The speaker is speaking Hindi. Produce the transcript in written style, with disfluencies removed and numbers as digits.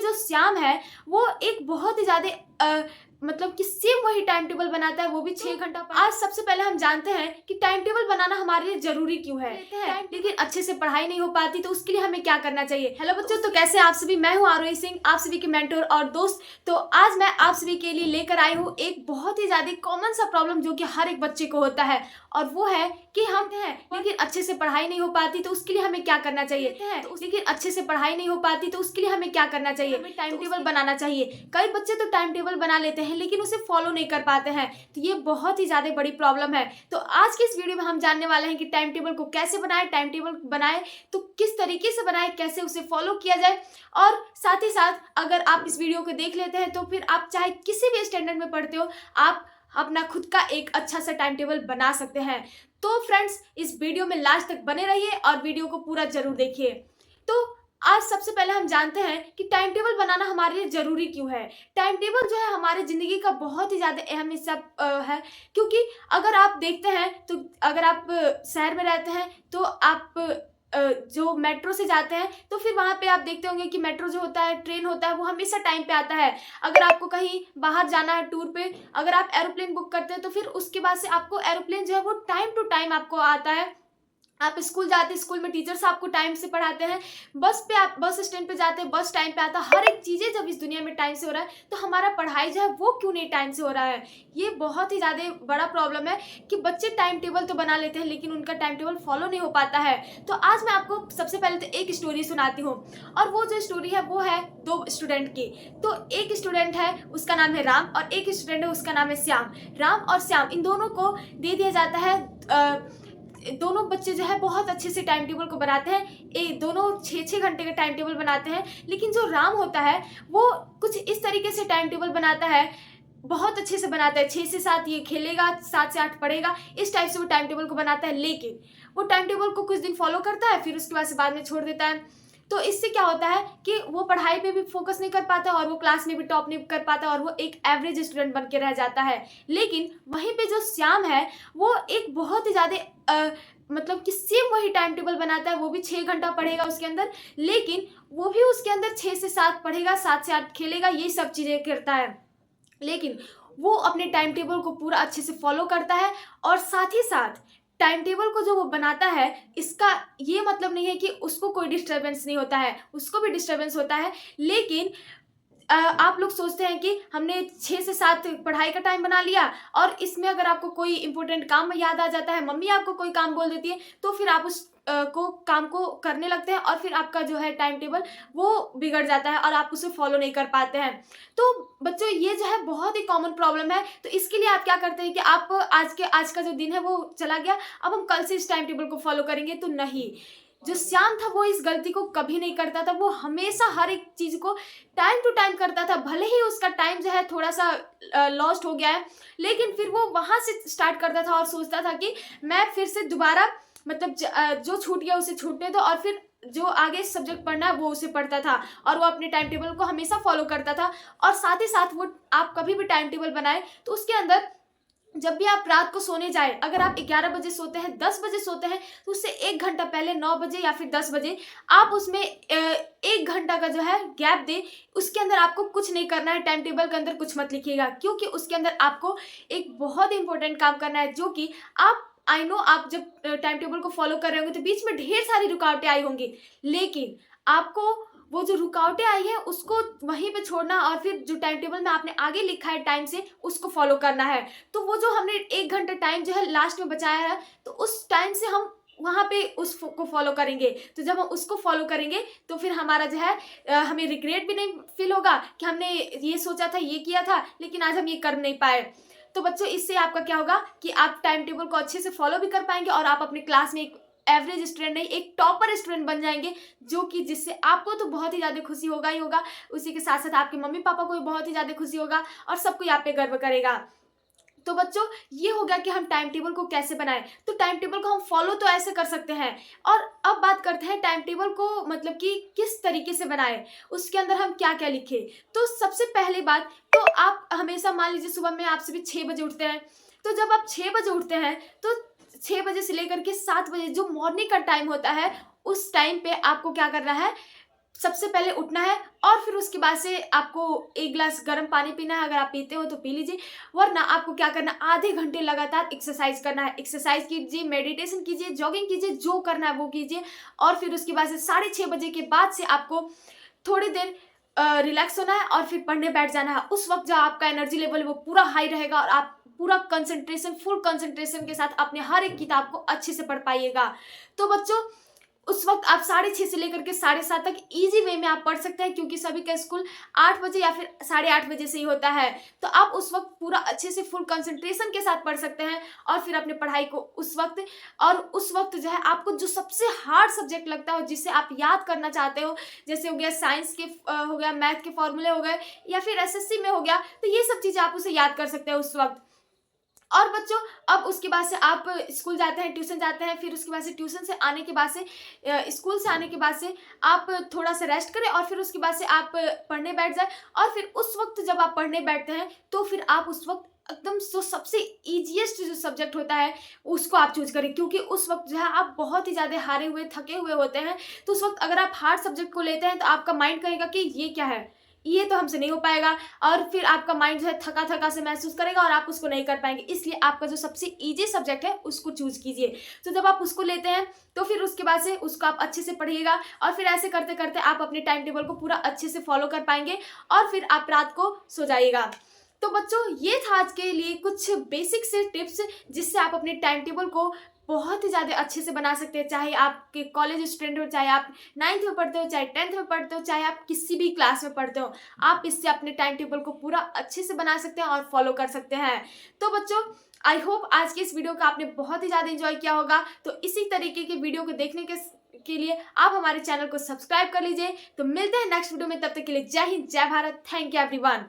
जो श्याम है वो एक बहुत ही ज़्यादा मतलब कि सेम वही टाइम टेबल बनाता है, वो भी 6 घंटा। आज सबसे पहले हम जानते हैं कि टाइम टेबल बनाना हमारे लिए जरूरी क्यों है, लेकिन अच्छे से पढ़ाई नहीं हो पाती, तो उसके लिए हमें क्या करना चाहिए। हेलो बच्चों, तो कैसे आप सभी। मैं हूं आरोही सिंह, आप सभी की मेंटर और दोस्त। तो आज मैं आप सभी के लिए लेकर आई हूं एक बहुत ही ज्यादा कॉमन सा प्रॉब्लम जो कि हर एक बच्चे को होता है, और वो है कि हम हैं लेकिन अच्छे से पढ़ाई नहीं हो पाती, तो उसके लिए हमें क्या करना चाहिए। लेकिन अच्छे से पढ़ाई नहीं हो पाती, तो उसके लिए हमें क्या करना चाहिए। हमें टाइम टेबल बनाना चाहिए। कई बच्चे तो टाइम टेबल बना लेते हैं लेकिन उसे फॉलो नहीं कर पाते हैं, तो ये बहुत ही ज्यादा बड़ी प्रॉब्लम है। तो आज के इस वीडियो में हम जानने वाले हैं कि टाइम टेबल को कैसे बनाए, टाइम टेबल बनाए तो किस तरीके से बनाए, कैसे उसे फॉलो किया जाए, और साथ ही साथ अगर आप इस वीडियो को देख लेते हैं तो फिर आप चाहे किसी भी स्टैंडर्ड में पढ़ते हो, आप अपना खुद का एक अच्छा सा टाइम टेबल बना सकते हैं। तो फ्रेंड्स, इस वीडियो में लास्ट तक बने रहिए और वीडियो को पूरा जरूर देखिए। तो आज सबसे पहले हम जानते हैं कि टाइम टेबल बनाना हमारे लिए जरूरी क्यों है। टाइम टेबल जो है हमारे जिंदगी का बहुत ही ज्यादा अहम हिस्सा है, क्योंकि अगर आप देखते हैं तो अगर आप शहर में रहते हैं तो आप जो मेट्रो से जाते हैं तो फिर वहां पे आप देखते होंगे कि मेट्रो जो होता है, ट्रेन होता है, वो हमेशा टाइम पे आता है। अगर आपको कहीं बाहर जाना है टूर पे, अगर आप एरोप्लेन बुक करते हैं तो फिर उसके बाद से आपको एरोप्लेन जो है वो टाइम टू टाइम आपको आता है। आप स्कूल जाते हैं, स्कूल में टीचर्स आपको टाइम से पढ़ाते हैं। बस पे आप बस स्टैंड पे जाते हैं, बस टाइम पे आता है। हर एक चीज़ें जब इस दुनिया में टाइम से हो रहा है, तो हमारा पढ़ाई जो है वो क्यों नहीं टाइम से हो रहा है। ये बहुत ही ज़्यादा बड़ा प्रॉब्लम है कि बच्चे टाइम टेबल तो बना लेते हैं लेकिन उनका टाइम टेबल फॉलो नहीं हो पाता है। तो आज मैं आपको सबसे पहले तो एक स्टोरी सुनाती हूँ, और वो जो स्टोरी है वो है दो स्टूडेंट की। तो एक स्टूडेंट है, उसका नाम है राम, और एक स्टूडेंट है, उसका नाम है श्याम। राम और श्याम इन दोनों को दे दिया जाता है, दोनों बच्चे जो है बहुत अच्छे से टाइम टेबल को बनाते हैं। दोनों 6-6 घंटे का टाइम टेबल बनाते हैं, लेकिन जो राम होता है वो कुछ इस तरीके से टाइम टेबल बनाता है, बहुत अच्छे से बनाता है। 6 से 7 ये खेलेगा, 7 से 8 पढ़ेगा, इस टाइप से वो टाइम टेबल को बनाता है। लेकिन वो टाइम टेबल को कुछ दिन फॉलो करता है, फिर उसके बाद से बाद में छोड़ देता है। तो इससे क्या होता है कि वो पढ़ाई पे भी फोकस नहीं कर पाता और वो क्लास में भी टॉप नहीं कर पाता, और वो एक एवरेज स्टूडेंट बन के रह जाता है। लेकिन वहीं पे जो श्याम है वो एक बहुत ही ज़्यादा मतलब कि सेम वही टाइम टेबल बनाता है, वो भी 6 घंटा पढ़ेगा उसके अंदर, लेकिन वो भी उसके अंदर 6 से 7 पढ़ेगा, 7 से 8 खेलेगा, ये सब चीज़ें करता है। लेकिन वो अपने टाइम टेबल को पूरा अच्छे से फॉलो करता है, और साथ ही साथ टाइम टेबल को जो वो बनाता है, इसका ये मतलब नहीं है कि उसको कोई डिस्टर्बेंस नहीं होता है, उसको भी डिस्टर्बेंस होता है। लेकिन आप लोग सोचते हैं कि हमने 6 से 7 पढ़ाई का टाइम बना लिया, और इसमें अगर आपको कोई इंपॉर्टेंट काम याद आ जाता है, मम्मी आपको कोई काम बोल देती है, तो फिर आप उस को काम को करने लगते हैं, और फिर आपका जो है टाइम टेबल वो बिगड़ जाता है और आप उसे फॉलो नहीं कर पाते हैं। तो बच्चों, ये जो है बहुत ही कॉमन प्रॉब्लम है। तो इसके लिए आप क्या करते हैं कि आप आज का जो दिन है वो चला गया, अब हम कल से इस टाइम टेबल को फॉलो करेंगे, तो नहीं। जो श्याम था वो इस गलती को कभी नहीं करता था, वो हमेशा हर एक चीज को टाइम टू टाइम करता था। भले ही उसका टाइम जो है थोड़ा सा लॉस्ट हो गया है, लेकिन फिर वो वहां से स्टार्ट करता था और सोचता था कि मैं फिर से दोबारा मतलब जो छूट गया उसे छूटने दो, और फिर जो आगे सब्जेक्ट पढ़ना है वो उसे पढ़ता था, और वो अपने टाइम टेबल को हमेशा फॉलो करता था। और साथ ही साथ वो, आप कभी भी टाइम टेबल बनाए तो उसके अंदर जब भी आप रात को सोने जाए, अगर आप 11 बजे सोते हैं, 10 बजे सोते हैं, तो उससे 1 घंटा पहले 9 बजे या फिर 10 बजे आप उसमें 1 घंटा का जो है गैप दे। उसके अंदर आपको कुछ नहीं करना है, टाइम टेबल के अंदर कुछ मत लिखिएगा, क्योंकि उसके अंदर आपको एक बहुत इंपॉर्टेंट काम करना है, जो कि आप, आई नो आप जब टाइम टेबल को फॉलो कर रहे होंगे तो बीच में ढेर सारी रुकावटें आई होंगी, लेकिन आपको वो जो रुकावटें आई है उसको वहीं पे छोड़ना, और फिर जो टाइम टेबल में आपने आगे लिखा है टाइम से, उसको फॉलो करना है। तो वो जो हमने 1 घंटा टाइम जो है लास्ट में बचाया है, तो उस टाइम से हम वहाँ पे उसको फॉलो करेंगे। तो जब हम उसको फॉलो करेंगे तो फिर हमारा जो है हमें रिग्रेट भी नहीं फील होगा कि हमने ये सोचा था, ये किया था, लेकिन आज हम ये कर नहीं पाए। तो बच्चों, इससे आपका क्या होगा कि आप टाइम टेबल को अच्छे से फॉलो भी कर पाएंगे, और आप अपने क्लास में एक एवरेज स्टूडेंट नहीं, एक टॉपर स्टूडेंट बन जाएंगे, जो कि जिससे आपको तो बहुत ही ज़्यादा खुशी होगा ही होगा, उसी के साथ साथ आपके मम्मी पापा को भी बहुत ही ज़्यादा खुशी होगा, और सब कोई आप पे गर्व करेगा। तो बच्चों, ये हो गया कि हम टाइम टेबल को कैसे बनाएं। तो टाइम टेबल को हम फॉलो तो ऐसे कर सकते हैं, और अब बात करते हैं टाइम टेबल को मतलब कि किस तरीके से बनाएं, उसके अंदर हम क्या क्या लिखें। तो सबसे पहली बात, तो आप हमेशा मान लीजिए सुबह में आप सभी 6 बजे उठते हैं, तो जब आप 6 बजे उठते हैं तो 6 बजे से लेकर के 7 बजे जो मॉर्निंग का टाइम होता है, उस टाइम पे आपको क्या करना है, सबसे पहले उठना है और फिर उसके बाद से आपको एक गिलास गर्म पानी पीना है। अगर आप पीते हो तो पी लीजिए, वरना आपको क्या करना है, आधे घंटे लगातार एक्सरसाइज करना है। एक्सरसाइज कीजिए, मेडिटेशन कीजिए, जॉगिंग कीजिए, जो करना है वो कीजिए। और फिर उसके बाद से 6:30 बजे के बाद से आपको थोड़ी देर रिलैक्स होना है और फिर पढ़ने बैठ जाना है। उस वक्त जो आपका एनर्जी लेवल है वो पूरा हाई रहेगा और आप पूरा कंसंट्रेशन, फुल कंसंट्रेशन के साथ अपने हर एक किताब को अच्छे से पढ़ पाइएगा। तो बच्चों, उस वक्त आप 6:30 से लेकर के 7:30 तक इजी वे में आप पढ़ सकते हैं, क्योंकि सभी का स्कूल 8 बजे या फिर 8:30 बजे से ही होता है। तो आप उस वक्त पूरा अच्छे से फुल कंसंट्रेशन के साथ पढ़ सकते हैं और फिर अपने पढ़ाई को उस वक्त जो है आपको जो सबसे हार्ड सब्जेक्ट लगता हो, जिसे आप याद करना चाहते हो, जैसे हो गया साइंस के हो गया, मैथ के फॉर्मूले हो गए, या फिर एसएससी में हो गया, तो ये सब चीज़ें आप उसे याद कर सकते हैं उस वक्त। और बच्चों, अब उसके बाद से आप स्कूल जाते हैं, ट्यूशन जाते हैं, फिर उसके बाद से ट्यूशन से आने के बाद से स्कूल से आने के बाद से आप थोड़ा सा रेस्ट करें और फिर उसके बाद से आप पढ़ने बैठ जाए। और फिर उस वक्त जब आप पढ़ने बैठते हैं तो फिर आप उस वक्त एकदम जो सबसे ईजीएस्ट जो सब्जेक्ट होता है उसको आप चूज करें, क्योंकि उस वक्त जो है आप बहुत ही ज़्यादा हारे हुए, थके हुए होते हैं। तो उस वक्त अगर आप हार्ड सब्जेक्ट को लेते हैं तो आपका माइंड कहेगा कि ये क्या है, ये तो हमसे नहीं हो पाएगा, और फिर आपका माइंड जो है थका थका से महसूस करेगा और आप उसको नहीं कर पाएंगे। इसलिए आपका जो सबसे इजी सब्जेक्ट है उसको चूज कीजिए। तो जब आप उसको लेते हैं तो फिर उसके बाद से उसको आप अच्छे से पढ़िएगा और फिर ऐसे करते करते आप अपने टाइम टेबल को पूरा अच्छे से फॉलो कर पाएंगे और फिर आप रात को सो जाइएगा। तो बच्चों, ये था आज के लिए कुछ बेसिक से टिप्स जिससे आप अपने टाइम टेबल को बहुत ही ज़्यादा अच्छे से बना सकते हैं। चाहे आपके कॉलेज स्टूडेंट हो, चाहे आप 9th में पढ़ते हो, चाहे 10th में पढ़ते हो, चाहे आप किसी भी क्लास में पढ़ते हो, आप इससे अपने टाइम टेबल को पूरा अच्छे से बना सकते हैं और फॉलो कर सकते हैं। तो बच्चों, आई होप आज की इस वीडियो का आपने बहुत ही ज़्यादा एंजॉय किया होगा। तो इसी तरीके के वीडियो को देखने के लिए आप हमारे चैनल को सब्सक्राइब कर लीजिए। तो मिलते हैं नेक्स्ट वीडियो में, तब तक के लिए जय हिंद, जय भारत। Thank you everyone.